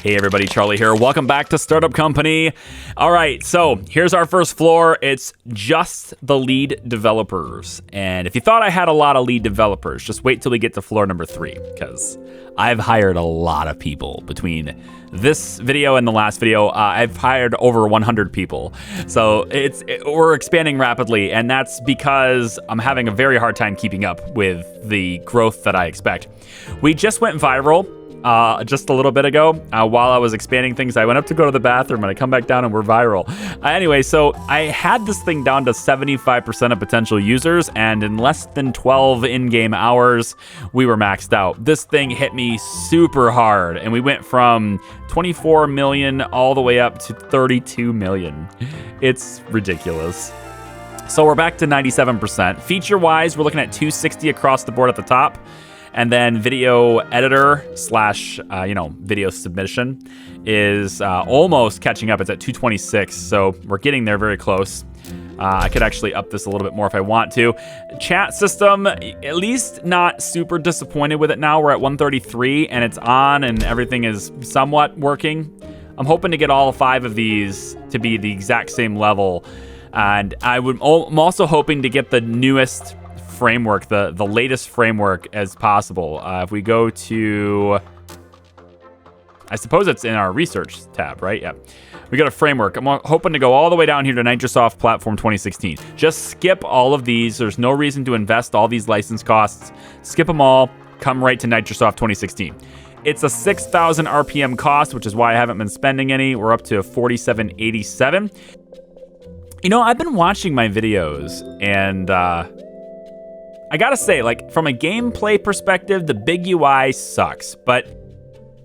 Hey everybody, Charlie here. Welcome back to Startup Company. All right, so here's our first floor. It's just the lead developers. And if you thought I had a lot of lead developers, just wait till we get to floor number 3, because I've hired a lot of people between this video and the last video. I've hired over 100 people. So we're expanding rapidly, and that's because I'm having a very hard time keeping up with the growth that I expect. We just went viral. Just a little bit ago, while I was expanding things. I went up to go to the bathroom and I come back down and we're viral. Anyway, so I had this thing down to 75% of potential users, and in less than 12 in-game hours, we were maxed out. This thing hit me super hard, and we went from 24 million all the way up to 32 million. It's ridiculous. So we're back to 97%. Feature-wise, we're looking at 260 across the board at the top. And then video editor slash, video submission is almost catching up. It's at 226, so we're getting there very close. I could actually up this a little bit more if I want to. Chat system, at least not super disappointed with it now. We're at 133, and it's on, and everything is somewhat working. I'm hoping to get all 5 of these to be the exact same level. And I'm also hoping to get the newest framework, the latest framework as possible. If we go to, I suppose it's in our research tab, right? Yeah. We got a framework. I'm hoping to go all the way down here to Nitrosoft Platform 2016. Just skip all of these. There's no reason to invest all these license costs. Skip them all. Come right to Nitrosoft 2016. It's a 6,000 RPM cost, which is why I haven't been spending any. We're up to 4787. You know, I've been watching my videos, and I gotta say, like, from a gameplay perspective, the big UI sucks. But,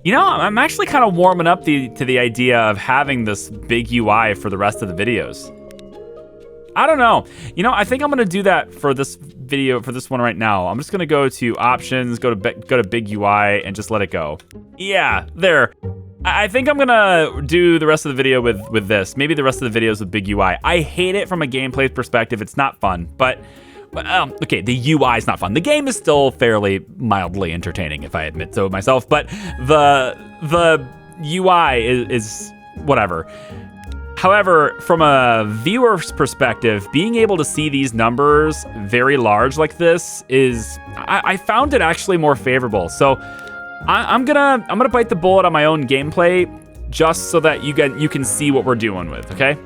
you know, I'm actually kind of warming up to the idea of having this big UI for the rest of the videos. I don't know. You know, I think I'm gonna do that for this video, for this one right now. I'm just gonna go to options, go to big UI, and just let it go. Yeah, there. I think I'm gonna do the rest of the video with this. Maybe the rest of the videos with big UI. I hate it from a gameplay perspective. It's not fun, but okay, the UI is not fun. The game is still fairly mildly entertaining, if I admit so myself, but the UI is whatever. However, from a viewer's perspective, being able to see these numbers very large like this is, I found it actually more favorable. So I'm gonna bite the bullet on my own gameplay just so that you can see what we're doing with, okay?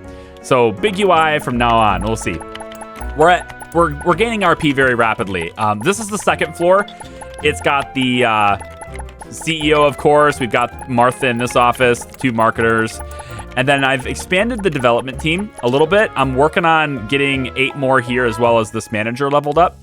So big UI from now on, we'll see. We're gaining RP very rapidly. This is the second floor. It's got the CEO, of course. We've got Martha in this office, 2 marketers. And then I've expanded the development team a little bit. I'm working on getting 8 more here, as well as this manager leveled up.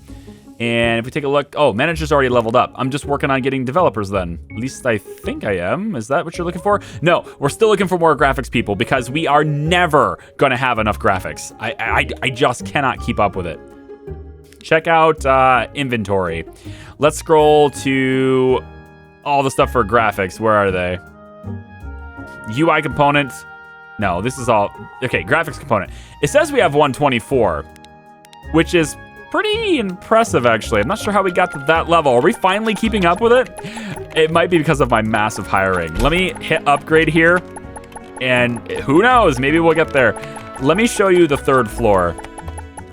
And if we take a look, oh, manager's already leveled up. I'm just working on getting developers then. At least I think I am. Is that what you're looking for? No, we're still looking for more graphics people, because we are never gonna have enough graphics. I just cannot keep up with it. Check out inventory. Let's scroll to all the stuff for graphics. Where are they? UI components. No, this is all, okay, graphics component. It says we have 124, which is pretty impressive, actually. I'm not sure how we got to that level. Are we finally keeping up with it? It might be because of my massive hiring. Let me hit upgrade here, and who knows, maybe we'll get there. Let me show you the 3rd floor.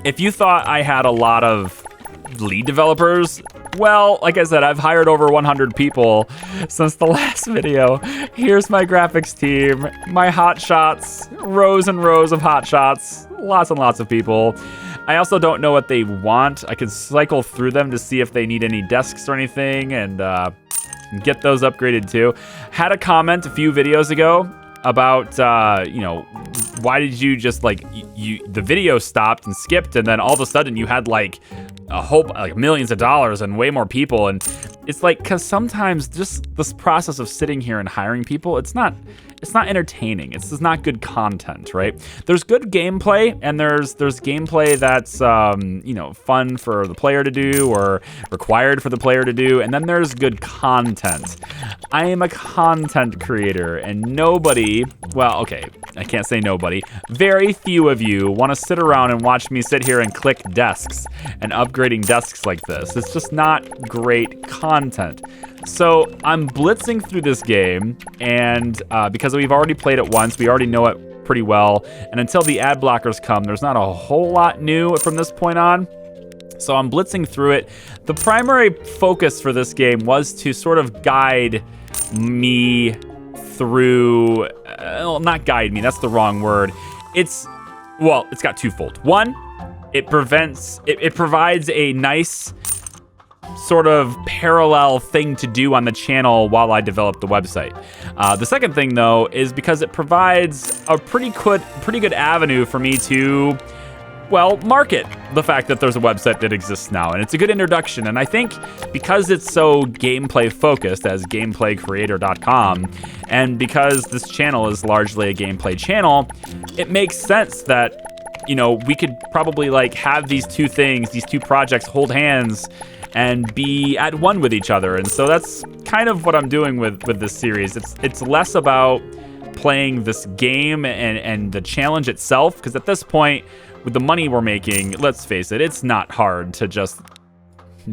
If you thought I had a lot of lead developers, well, like I said, I've hired over 100 people since the last video. Here's my graphics team, my hot shots, rows and rows of hot shots, lots and lots of people. I also don't know what they want. I could cycle through them to see if they need any desks or anything, and get those upgraded too. Had a comment a few videos ago about, why did you just the video stopped and skipped, and then all of a sudden you had like millions of dollars and way more people. And it's like, because sometimes just this process of sitting here and hiring people, it's not entertaining. It's not good content, right? There's good gameplay, and there's gameplay that's fun for the player to do or required for the player to do, and then there's good content. I am a content creator, and nobody, well, okay, I can't say nobody, very few of you want to sit around and watch me sit here and click desks and upgrading desks like this. It's just not great content. content. So I'm blitzing through this game, and because we've already played it once, we already know it pretty well. And until the ad blockers come, there's not a whole lot new from this point on. So I'm blitzing through it. The primary focus for this game was to sort of guide me through, not guide me, that's the wrong word. It's got twofold. One, it provides a nice sort of parallel thing to do on the channel while I develop the website. The second thing, though, is because it provides a pretty good avenue for me to, well, market the fact that there's a website that exists now. And it's a good introduction. And I think because it's so gameplay focused as gameplaycreator.com, and because this channel is largely a gameplay channel, it makes sense that, you know, we could probably like have these two things, these two projects hold hands and be at one with each other. And so that's kind of what I'm doing with this series. It's less about playing this game and the challenge itself, because at this point, with the money we're making, let's face it, it's not hard to just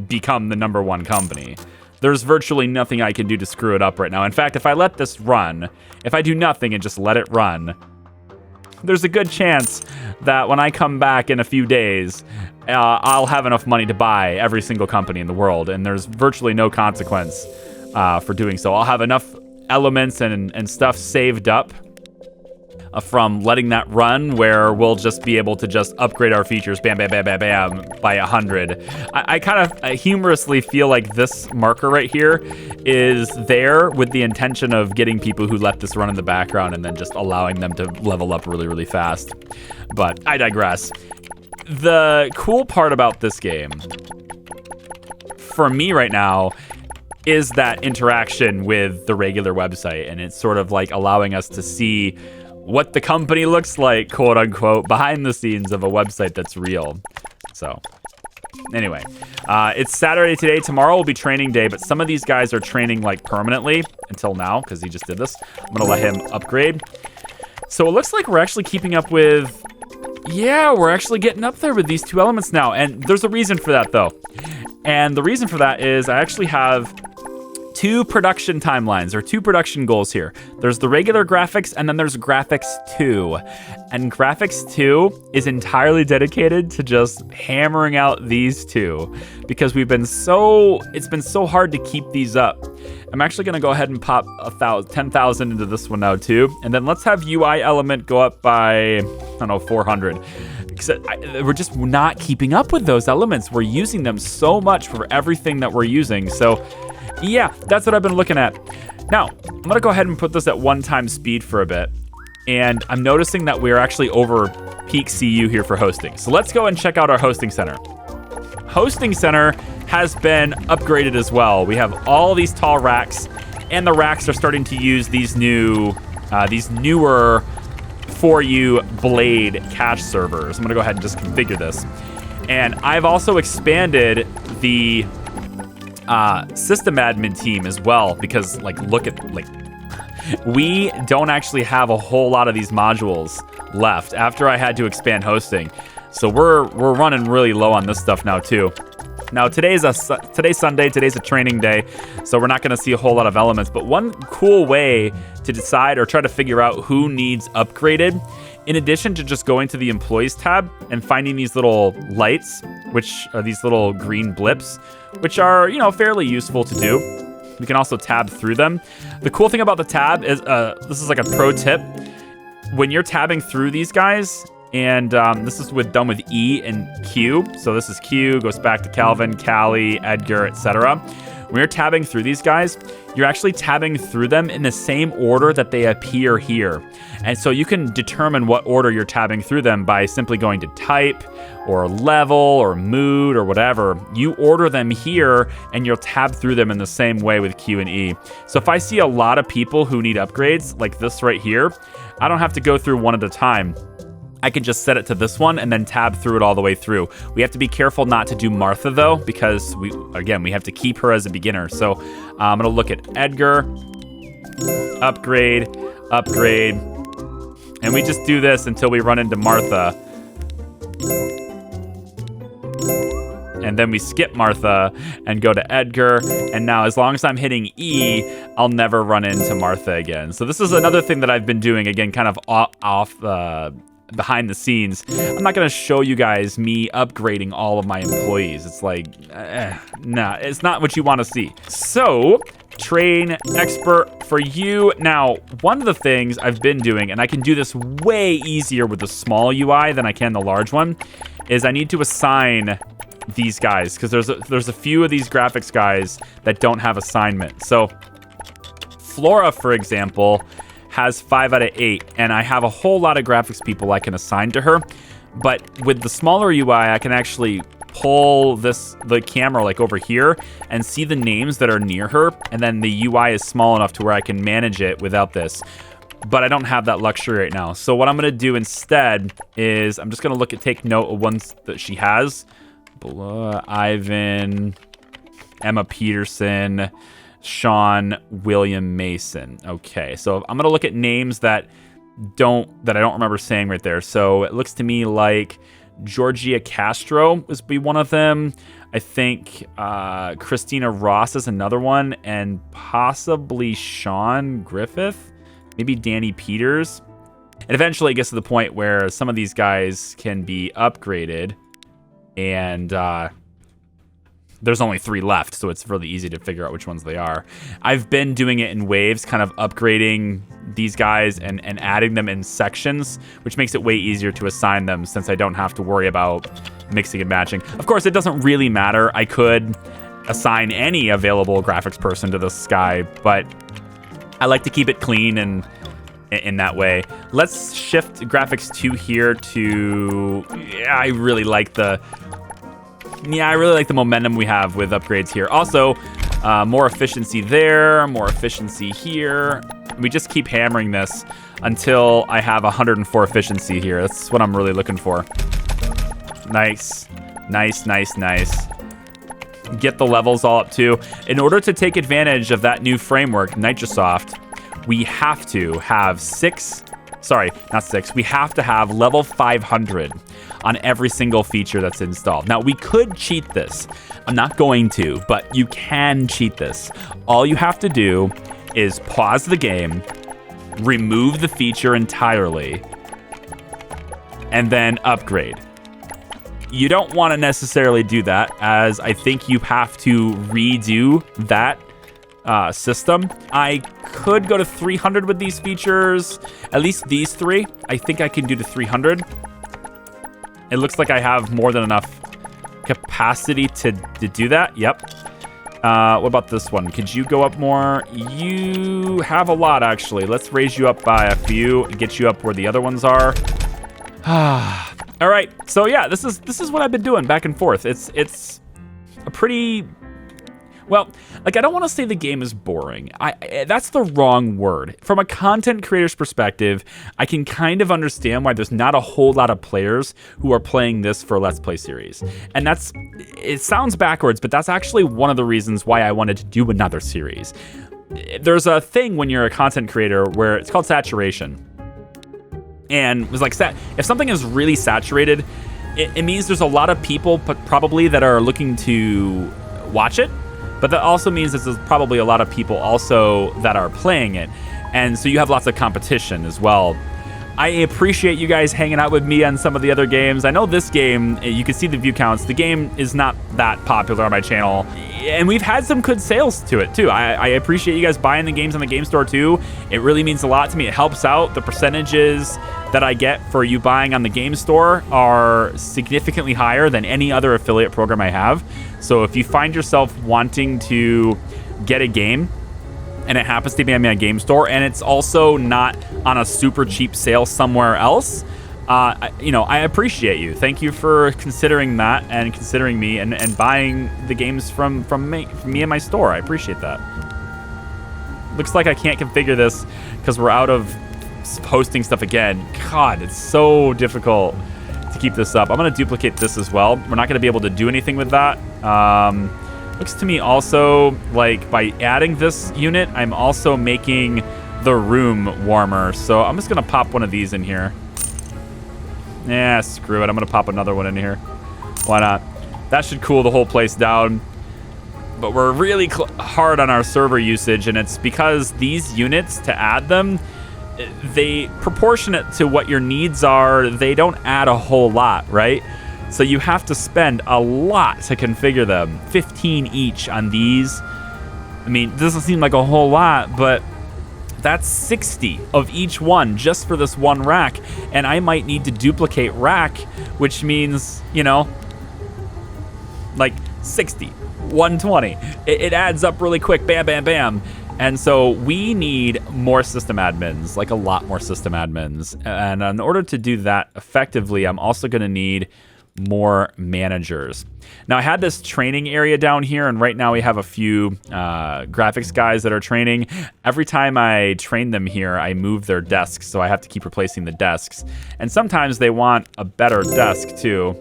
become the #1 company. There's virtually nothing I can do to screw it up right now. In fact, if I let this run, if I do nothing and just let it run, there's a good chance that when I come back in a few days, I'll have enough money to buy every single company in the world, and there's virtually no consequence for doing so. I'll have enough elements and stuff saved up from letting that run where we'll just be able to just upgrade our features bam, bam, bam, bam, bam by 100. I kind of humorously feel like this marker right here is there with the intention of getting people who let this run in the background and then just allowing them to level up really, really fast. But I digress. The cool part about this game, for me right now, is that interaction with the regular website, and it's sort of like allowing us to see what the company looks like, quote unquote, behind the scenes of a website that's real. So anyway, it's Saturday today. Tomorrow will be training day, but some of these guys are training like permanently until now because he just did this. I'm gonna let him upgrade. So it looks like we're actually keeping up with, yeah, we're actually getting up there with these two elements now. And there's a reason for that though. And the reason for that is I actually have two production timelines, or two production goals here. There's the regular graphics, and then there's graphics 2. And graphics 2 is entirely dedicated to just hammering out these two, because it's been so hard to keep these up. I'm actually gonna go ahead and pop 10,000 into this one now too. And then let's have UI element go up by, I don't know, 400. We're just not keeping up with those elements. We're using them so much for everything that we're using. So yeah, that's what I've been looking at. Now, I'm gonna go ahead and put this at 1x speed for a bit. And I'm noticing that we're actually over peak CU here for hosting. So let's go and check out our hosting center. Hosting center has been upgraded as well. We have all these tall racks, and the racks are starting to use these newer 4U Blade cache servers. I'm gonna go ahead and just configure this. And I've also expanded the system admin team as well, because we don't actually have a whole lot of these modules left after I had to expand hosting. So we're running really low on this stuff now too. Now today's Sunday, today's a training day, so we're not gonna see a whole lot of elements, but one cool way to decide or try to figure out who needs upgraded, in addition to just going to the employees tab and finding these little lights, which are these little green blips, which are, you know, fairly useful to do. We can also tab through them. The cool thing about the tab is, this is like a pro tip. When you're tabbing through these guys, and this is done with E and Q. So this is Q, goes back to Calvin, Callie, Edgar, etc. When you're tabbing through these guys, you're actually tabbing through them in the same order that they appear here. And so you can determine what order you're tabbing through them by simply going to type or level or mood or whatever. You order them here and you'll tab through them in the same way with Q and E. So if I see a lot of people who need upgrades like this right here, I don't have to go through one at a time. I can just set it to this one and then tab through it all the way through. We have to be careful not to do Martha though, because we have to keep her as a beginner. So I'm gonna look at Edgar, upgrade, and we just do this until we run into Martha. and then we skip Martha and go to Edgar. And now as long as I'm hitting E, I'll never run into Martha again. So this is another thing that I've been doing, again, kind of off behind the scenes. I'm not going to show you guys me upgrading all of my employees. It's like, nah, it's not what you want to see. So, train expert for you. Now, one of the things I've been doing, and I can do this way easier with the small UI than I can the large one, is I need to assign these guys, because there's a few of these graphics guys that don't have assignment. So, Flora, for example, has 5 out of 8, and I have a whole lot of graphics people I can assign to her. But with the smaller UI, I can actually pull the camera like over here and see the names that are near her, and then the UI is small enough to where I can manage it without this. But I don't have that luxury right now. So what I'm gonna do instead is I'm just gonna take note of ones that she has. Ivan, Emma Peterson, Sean, William Mason. Okay, so I'm gonna look at names that I don't remember saying right there. So it looks to me like Georgia Castro must be one of them. I think Christina Ross is another one, and possibly Sean Griffith, maybe Danny Peters. And eventually it gets to the point where some of these guys can be upgraded, and there's only 3 left, so it's really easy to figure out which ones they are. I've been doing it in waves, kind of upgrading these guys and adding them in sections, which makes it way easier to assign them since I don't have to worry about mixing and matching. Of course, it doesn't really matter. I could assign any available graphics person to this guy, but I like to keep it clean and in that way. Let's shift graphics 2 here to... Yeah, I really like the momentum we have with upgrades here. Also, more efficiency there, more efficiency here. We just keep hammering this until I have 104 efficiency here. That's what I'm really looking for. Nice. Nice, nice, nice. Get the levels all up too. In order to take advantage of that new framework, Nitrosoft, we have to have we have to have level 500 on every single feature that's installed. Now, we could cheat this. I'm not going to, but you can cheat this. All you have to do is pause the game, remove the feature entirely, and then upgrade. You don't want to necessarily do that, as I think you have to redo that system. I could go to 300 with these features, at least these 3. I think I can do to 300. It looks like I have more than enough capacity to do that. Yep. What about this one? Could you go up more? You have a lot, actually. Let's raise you up by a few and get you up where the other ones are. All right. So yeah, this is what I've been doing back and forth. It's a pretty... Well, like, I don't want to say the game is boring. That's the wrong word. From a content creator's perspective, I can kind of understand why there's not a whole lot of players who are playing this for a Let's Play series. And it sounds backwards, but that's actually one of the reasons why I wanted to do another series. There's a thing when you're a content creator where it's called saturation. And it was like, if something is really saturated, it means there's a lot of people probably that are looking to watch it. But that also means there's probably a lot of people also that are playing it. And so you have lots of competition as well. I appreciate you guys hanging out with me on some of the other games. I know this game, you can see the view counts. The game is not that popular on my channel. And we've had some good sales to it too. I appreciate you guys buying the games on the game store too. It really means a lot to me. It helps out. The percentages that I get for you buying on the game store are significantly higher than any other affiliate program I have. So if you find yourself wanting to get a game and it happens to be on my game store and it's also not on a super cheap sale somewhere else, I appreciate you. Thank you for considering that and considering me and buying the games from me and my store. I appreciate that. Looks like I can't configure this because we're out of posting stuff again. God, it's so difficult to keep this up. I'm going to duplicate this as well. We're not going to be able to do anything with that. Looks to me also like by adding this unit, I'm also making the room warmer. So I'm just going to pop one of these in here. Yeah, screw it. I'm going to pop another one in here. Why not? That should cool the whole place down. But we're really hard on our server usage, and it's because these units, to add them, they proportionate to what your needs are. They don't add a whole lot, right? So you have to spend a lot to configure them. 15 each on these. I mean, it doesn't seem like a whole lot, but that's 60 of each one just for this one rack. And I might need to duplicate rack, which means, you know, like 60, 120. It adds up really quick. Bam, bam, bam. And so we need more system admins, like a lot more system admins. And in order to do that effectively, I'm also going to need more managers. Now, I had this training area down here, and right now we have a few graphics guys that are training. Every time I train them here, I move their desks, so I have to keep replacing the desks. And sometimes they want a better desk, too.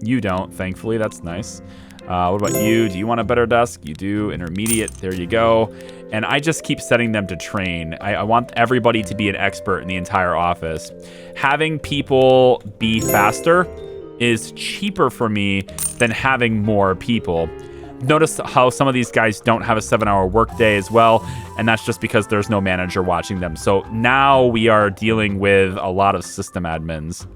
You don't, thankfully. That's nice. What about you? Do you want a better desk? You do. Intermediate. There you go. And I just keep setting them to train. I want everybody to be an expert in the entire office. Having people be faster is cheaper for me than having more people. Notice how some of these guys don't have a 7-hour workday as well, and that's just because there's no manager watching them. So now we are dealing with a lot of system admins.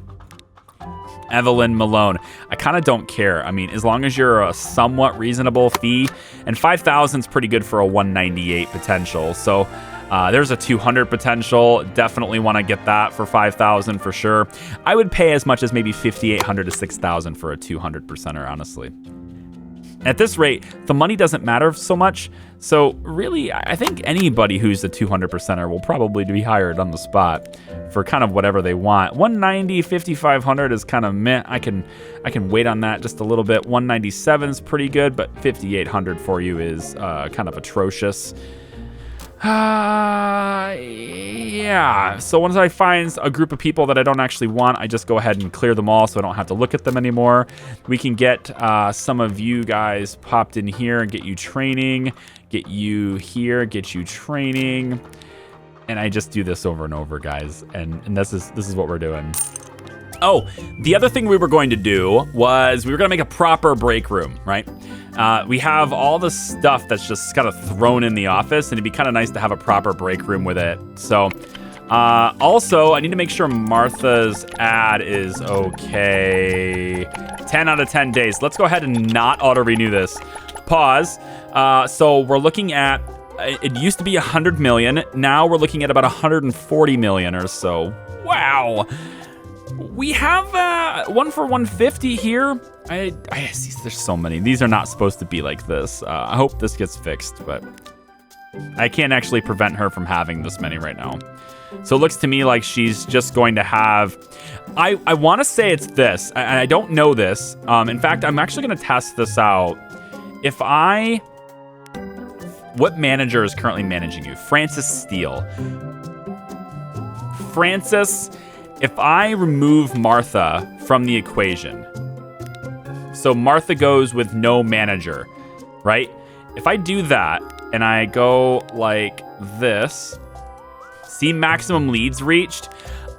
Evelyn Malone. I kind of don't care. I mean, as long as you're a somewhat reasonable fee, and 5,000 is pretty good for a 198 potential. So there's a 200 potential. Definitely want to get that for 5,000 for sure. I would pay as much as maybe 5,800 to 6,000 for a 200 percenter, honestly. At this rate, the money doesn't matter so much. So really, I think anybody who's a 200 percenter will probably be hired on the spot for kind of whatever they want. 190, 5,500 is kind of meh. I can wait on that just a little bit. 197 is pretty good, but 5,800 for you is kind of atrocious. Yeah. So once I find a group of people that I don't actually want, I just go ahead and clear them all so I don't have to look at them anymore. We can get some of you guys popped in here and get you training, get you here, get you training. And I just do this over and over, guys. And this is what we're doing. Oh, the other thing we were going to do was we were going to make a proper break room, right? We have all the stuff that's just kind of thrown in the office, and it'd be kind of nice to have a proper break room with it. So also, I need to make sure Martha's ad is okay. 10 out of 10 days. Let's go ahead and not auto-renew this. Pause. So we're looking at, it used to be 100 million. Now we're looking at about 140 million or so. Wow. We have one for 150 here. I see there's so many. These are not supposed to be like this. I hope this gets fixed, but I can't actually prevent her from having this many right now. So it looks to me like she's just going to have, I want to say it's this. I don't know this. In fact, I'm actually going to test this out. What manager is currently managing you? Francis Steele. Francis, if I remove Martha from the equation, so Martha goes with no manager, right? If I do that and I go like this, see maximum leads reached,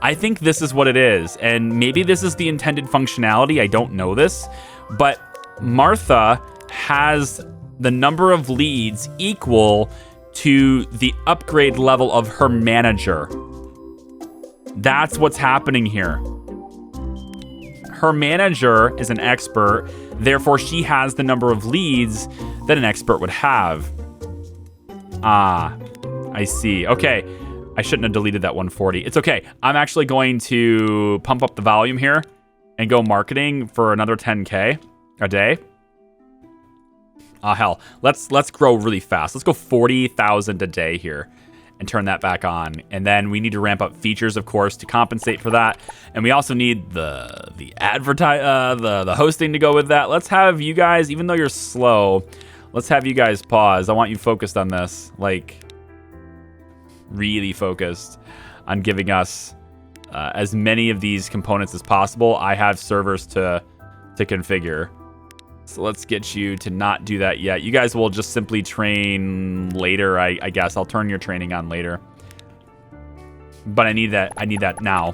I think this is what it is. And maybe this is the intended functionality. I don't know this, but Martha has the number of leads equal to the upgrade level of her manager. That's what's happening here. Her manager is an expert, therefore she has the number of leads that an expert would have. Ah, I see. Okay, I shouldn't have deleted that 140. It's okay. I'm actually going to pump up the volume here and go marketing for another 10K a day. Hell, let's grow really fast. Let's go 40,000 a day here and turn that back on. And then we need to ramp up features, of course, to compensate for that. And we also need the hosting to go with that. Let's have you guys, even though you're slow, let's have you guys pause. I want you focused on this, like really focused on giving us as many of these components as possible. I have servers to configure. So let's get you to not do that yet. You guys will just simply train later, I guess. I'll turn your training on later. But I need that now.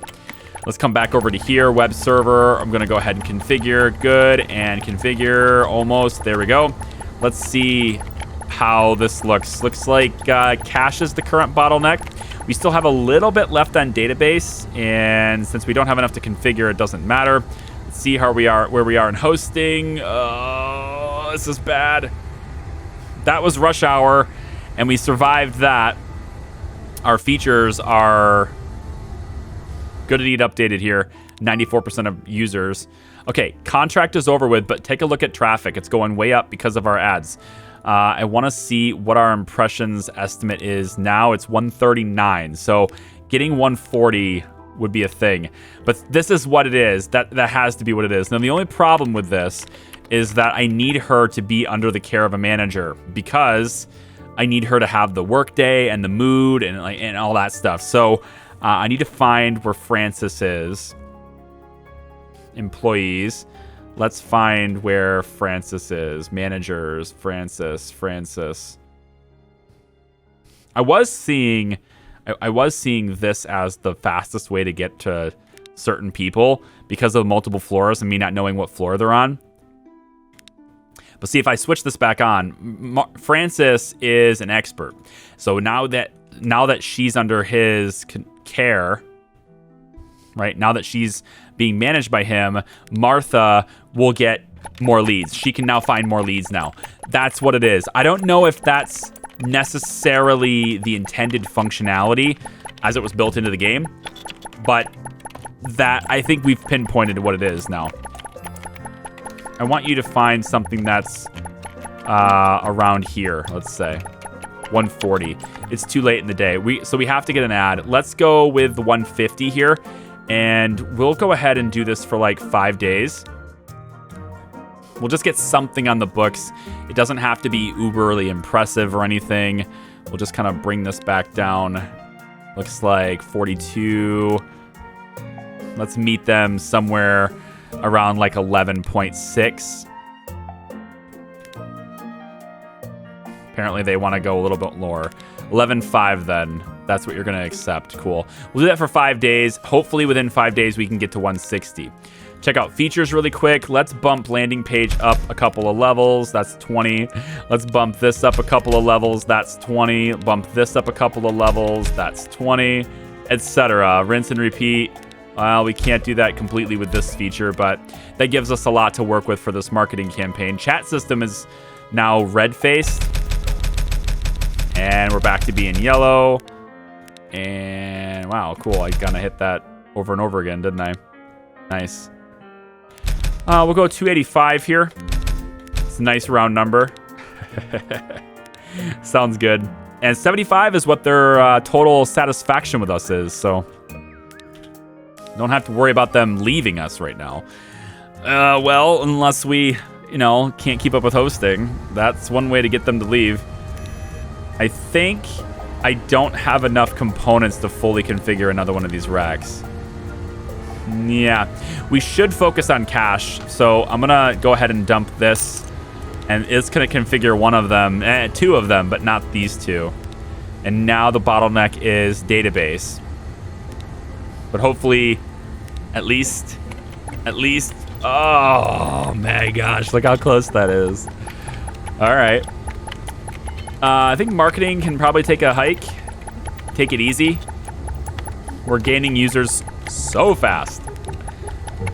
Let's come back over to here, web server. I'm going to go ahead and configure. Good, and configure almost. There we go. Let's see how this looks. Looks like cache is the current bottleneck. We still have a little bit left on database, and since we don't have enough to configure, it doesn't matter. Let's see how we are, where we are in hosting. Oh, this is bad. That was rush hour, and we survived that. Our features are good to need updated here. 94% of users. Okay, contract is over with, but take a look at traffic. It's going way up because of our ads. I want to see what our impressions estimate is now. It's 139, so getting 140 would be a thing. But this is what it is. That has to be what it is. Now, the only problem with this is that I need her to be under the care of a manager because I need her to have the workday and the mood and all that stuff. So I need to find where Francis is. Employees. Let's find where Francis is. Managers. Francis. I was seeing this as the fastest way to get to certain people because of multiple floors and me not knowing what floor they're on. But see, if I switch this back on, Francis is an expert. So now that she's under his care, right? Now that she's being managed by him, Martha will get more leads. She can now find more leads now. That's what it is. I don't know if that's necessarily the intended functionality as it was built into the game, but that I think we've pinpointed what it is now. I want you to find something that's around here, let's say. 140. It's too late in the day. So we have to get an ad. Let's go with 150 here, and we'll go ahead and do this for like 5 days. We'll just get something on the books. It doesn't have to be uberly impressive or anything. We'll just kind of bring this back down. Looks like 42. Let's meet them somewhere around like 11.6. Apparently they want to go a little bit lower. 11.5 then. That's what you're going to accept. Cool. We'll do that for 5 days. Hopefully within 5 days we can get to 160. Check out features really quick. Let's bump landing page up a couple of levels. That's 20. Let's bump this up a couple of levels. That's 20. Bump this up a couple of levels. That's 20, etc. Rinse and repeat. Well, we can't do that completely with this feature, but that gives us a lot to work with for this marketing campaign. Chat system is now red-faced. And we're back to being yellow. And wow, cool. I kind of hit that over and over again, didn't I? Nice. We'll go 285 here. It's a nice round number. Sounds good. And 75 is what their total satisfaction with us is, so don't have to worry about them leaving us right now. Well, unless we, can't keep up with hosting. That's one way to get them to leave. I think I don't have enough components to fully configure another one of these racks. Yeah, we should focus on cache. So I'm going to go ahead and dump this. And it's going to configure one of them, two of them, but not these two. And now the bottleneck is database. But hopefully, at least, oh my gosh, look how close that is. All right. I think marketing can probably take a hike. Take it easy. We're gaining users so fast.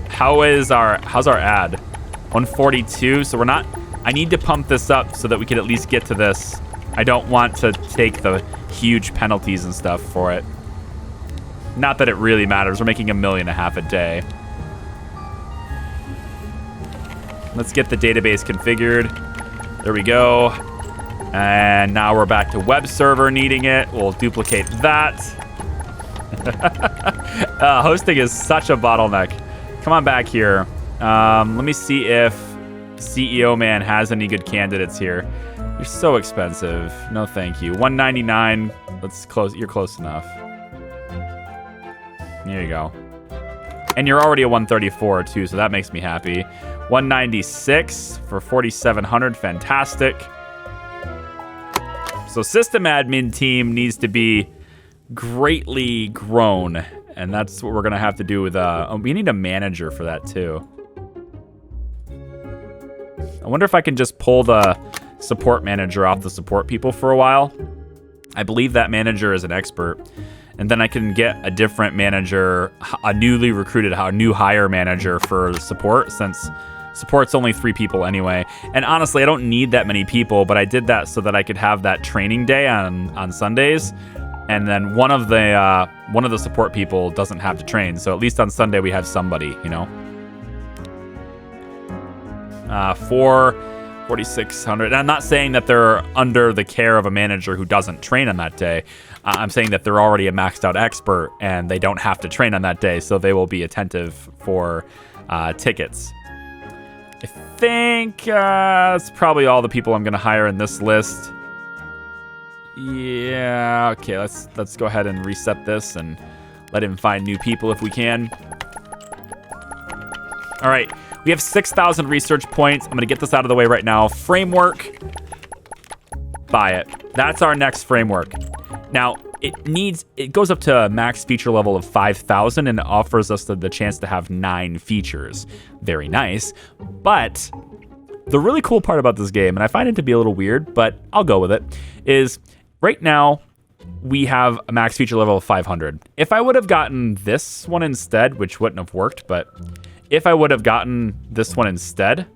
How's our ad? 142, so we're not, I need to pump this up so that we can at least get to this. I don't want to take the huge penalties and stuff for it. Not that it really matters. We're making $1.5 million a day. Let's get the database configured. There we go. And now we're back to web server needing it. We'll duplicate that. Hosting is such a bottleneck. Come on back here. Let me see if CEO Man has any good candidates here. You're so expensive. No, thank you. 199. Let's close. You're close enough. There you go. And you're already a 134 too, so that makes me happy. 196 for 4,700. Fantastic. So system admin team needs to be greatly grown. And that's what we're going to have to do with... we need a manager for that, too. I wonder if I can just pull the support manager off the support people for a while. I believe that manager is an expert. And then I can get a different manager, a newly recruited, a new hire manager for the support, since support's only 3 people anyway. And honestly, I don't need that many people, but I did that so that I could have that training day on Sundays. And then one of the support people doesn't have to train. So at least on Sunday we have somebody, you know. 4,600. And I'm not saying that they're under the care of a manager who doesn't train on that day. I'm saying that they're already a maxed out expert and they don't have to train on that day, so they will be attentive for tickets. I think that's probably all the people I'm going to hire in this list. Yeah, okay, let's go ahead and reset this and let him find new people if we can. All right, we have 6,000 research points. I'm going to get this out of the way right now. Framework, buy it. That's our next framework. Now, it goes up to a max feature level of 5,000 and offers us the chance to have 9 features. Very nice. But the really cool part about this game, and I find it to be a little weird, but I'll go with it, is right now we have a max feature level of 500. If I would have gotten this one instead, which wouldn't have worked, but if I would have gotten this one instead,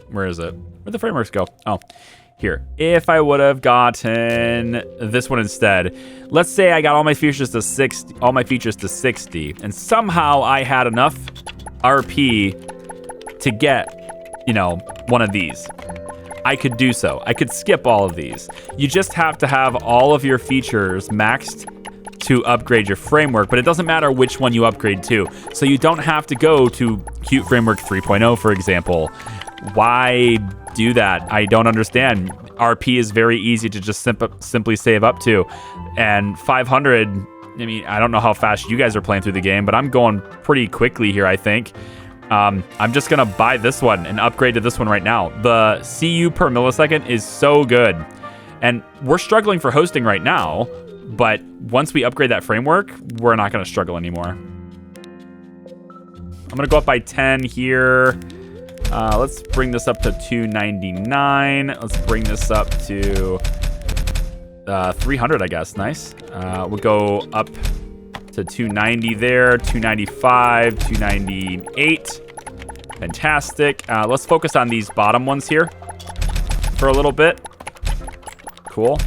where is it? Where'd the frameworks go? Oh, here. If I would have gotten this one instead, let's say I got all my features to 60, and somehow I had enough RP to get, you know, one of these. I could do so. I could skip all of these. You just have to have all of your features maxed to upgrade your framework, but it doesn't matter which one you upgrade to. So you don't have to go to Qt Framework 3.0, for example. Why do that? I don't understand. RP is very easy to just simply save up to. And 500, I mean, I don't know how fast you guys are playing through the game, but I'm going pretty quickly here, I think. I'm just going to buy this one and upgrade to this one right now. The CU per millisecond is so good. And we're struggling for hosting right now, but once we upgrade that framework, we're not going to struggle anymore. I'm going to go up by 10 here. Let's bring this up to 299. Let's bring this up to 300, I guess. Nice. We'll go up to 290 there, 295, 298. Fantastic. Let's focus on these bottom ones here for a little bit. Cool.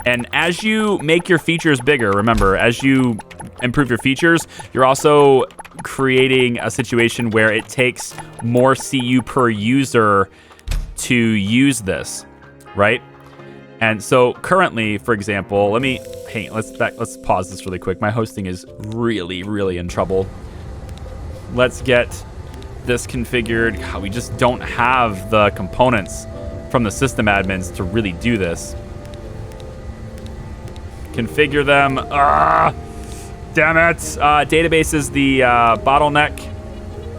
And as you make your features bigger, remember, as you improve your features, you're also creating a situation where it takes more CU per user to use this, right? And so currently, for example, let's pause this really quick. My hosting is really in trouble. Let's get this configured. God, we just don't have the components from the system admins to really do this. Configure them. Damn it. Database is the bottleneck.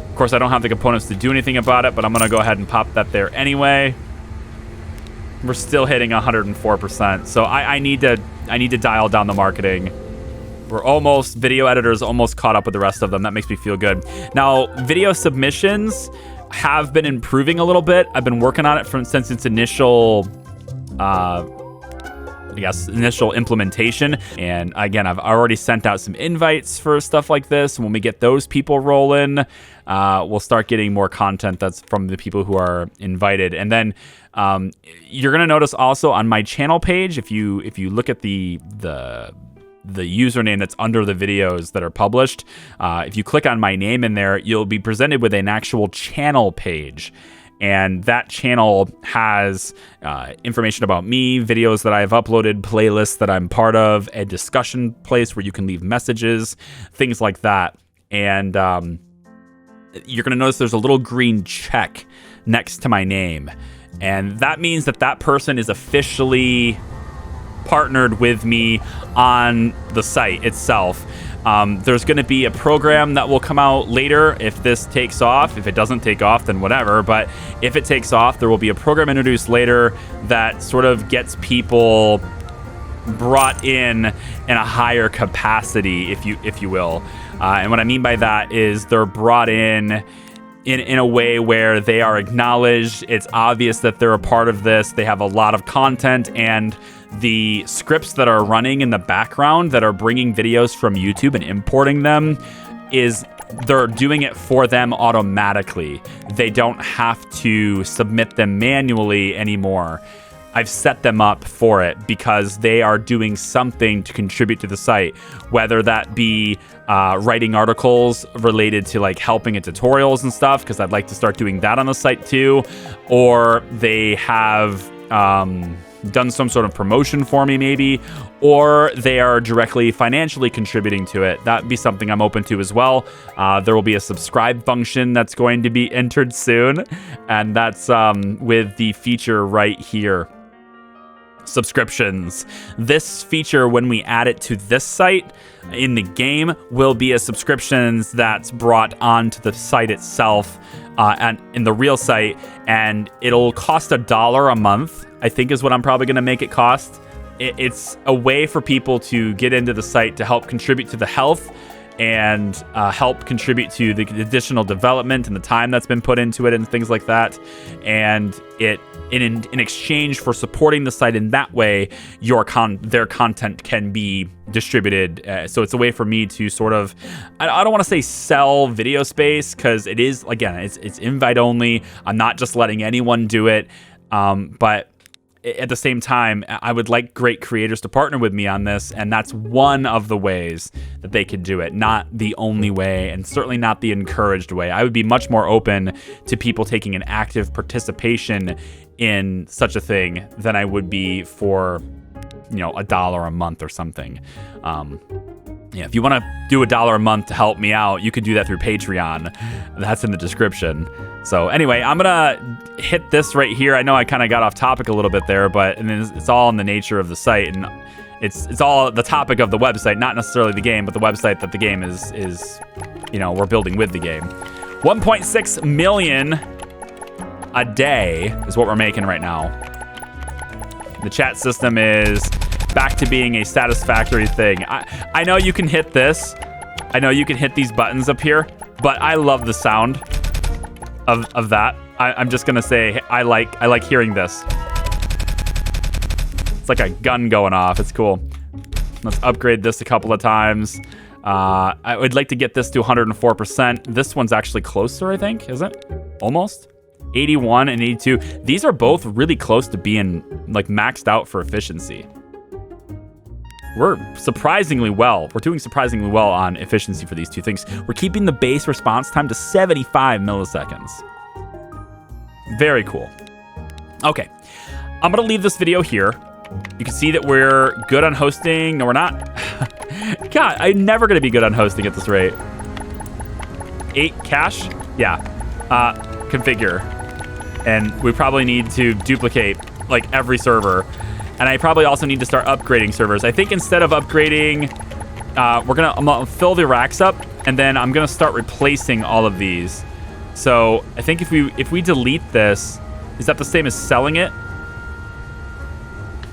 Of course, I don't have the components to do anything about it, but I'm going to go ahead and pop that there anyway. We're still hitting 104%. So I need to dial down the marketing. Video editor's almost caught up with the rest of them. That makes me feel good. Now, video submissions have been improving a little bit. I've been working on it since its initial implementation. And again, I've already sent out some invites for stuff like this. When we get those people rolling, we'll start getting more content that's from the people who are invited. And then you're gonna notice also on my channel page, if you look at the username that's under the videos that are published, if you click on my name in there, you'll be presented with an actual channel page. And that channel has information about me, videos that I've uploaded, playlists that I'm part of, a discussion place where you can leave messages, things like that. And you're going to notice there's a little green check next to my name. And that means that person is officially partnered with me on the site itself. There's going to be a program that will come out later if this takes off. If it doesn't take off, then whatever. But if it takes off, there will be a program introduced later that sort of gets people brought in a higher capacity, if you will. And what I mean by that is they're brought in a way where they are acknowledged. It's obvious that they're a part of this. They have a lot of content, and the scripts that are running in the background that are bringing videos from YouTube and importing them they're doing it for them automatically. They don't have to submit them manually anymore. I've set them up for it because they are doing something to contribute to the site, whether that be writing articles related to like helping in tutorials and stuff, because I'd like to start doing that on the site too, or they have done some sort of promotion for me maybe, or they are directly financially contributing to it. That'd be something I'm open to as well. There will be a subscribe function that's going to be entered soon, and that's with the feature right here. Subscriptions. This feature, when we add it to this site in the game, will be a subscriptions that's brought onto the site itself and in the real site, and it'll cost $1 a month, I think is what I'm probably going to make it cost. It's a way for people to get into the site to help contribute to the health and help contribute to the additional development and the time that's been put into it and things like that. And in exchange for supporting the site in that way, their content can be distributed. So it's a way for me to sort of, I don't want to say sell video space, because it is, again, it's invite only. I'm not just letting anyone do it, but at the same time, I would like great creators to partner with me on this, and that's one of the ways that they could do it. Not the only way, and certainly not the encouraged way. I would be much more open to people taking an active participation in such a thing than I would be for, $1 a month or something. If you want to do $1 a month to help me out, you can do that through Patreon. That's in the description. So anyway, I'm gonna hit this right here. I know I kind of got off topic a little bit there, but it's all in the nature of the site, and it's all the topic of the website, not necessarily the game, but the website that the game is we're building with the game. 1.6 million a day is what we're making right now. The chat system is back to being a satisfactory thing. I know you can hit this. I know you can hit these buttons up here, but I love the sound of that. I'm just gonna say I like hearing this. It's like a gun going off. It's cool. Let's upgrade this a couple of times. I would like to get this to 104%. This one's actually closer, I think, is it? Almost. 81 and 82. These are both really close to being like maxed out for efficiency. We're surprisingly well. We're doing surprisingly well on efficiency for these two things. We're keeping the base response time to 75 milliseconds. Very cool. Okay, I'm gonna leave this video here. You can see that we're good on hosting. No, we're not. God, I'm never gonna be good on hosting at this rate. 8 cache? Yeah. Configure. And we probably need to duplicate like every server. And I probably also need to start upgrading servers. I think instead of upgrading, I'm gonna fill the racks up, and then I'm gonna start replacing all of these. So I think if we delete this, is that the same as selling it?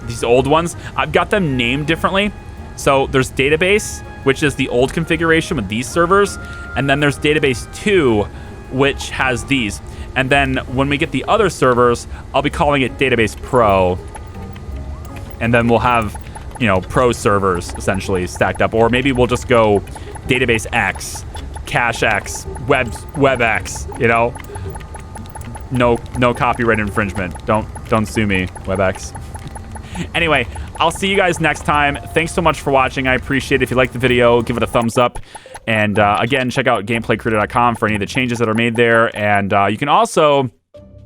These old ones, I've got them named differently. So there's database, which is the old configuration with these servers, and then there's database 2, which has these. And then when we get the other servers, I'll be calling it database Pro. And then we'll have, pro servers essentially stacked up. Or maybe we'll just go database X, cache X, web X, No copyright infringement. Don't sue me, WebEx. Anyway, I'll see you guys next time. Thanks so much for watching. I appreciate it. If you liked the video, give it a thumbs up. And again, check out gameplaycreator.com for any of the changes that are made there. And you can also...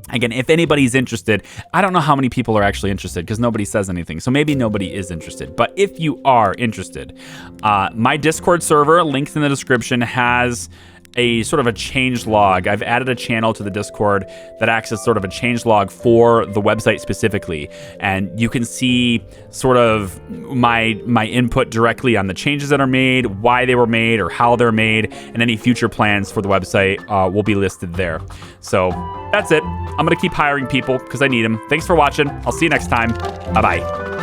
Again, if anybody's interested, I don't know how many people are actually interested because nobody says anything. So maybe nobody is interested. But if you are interested, my Discord server, linked in the description, has a sort of a change log. I've added a channel to the Discord that acts as sort of a change log for the website specifically. And you can see sort of my input directly on the changes that are made, why they were made or how they're made, and any future plans for the website will be listed there. So that's it. I'm going to keep hiring people because I need them. Thanks for watching. I'll see you next time. Bye-bye.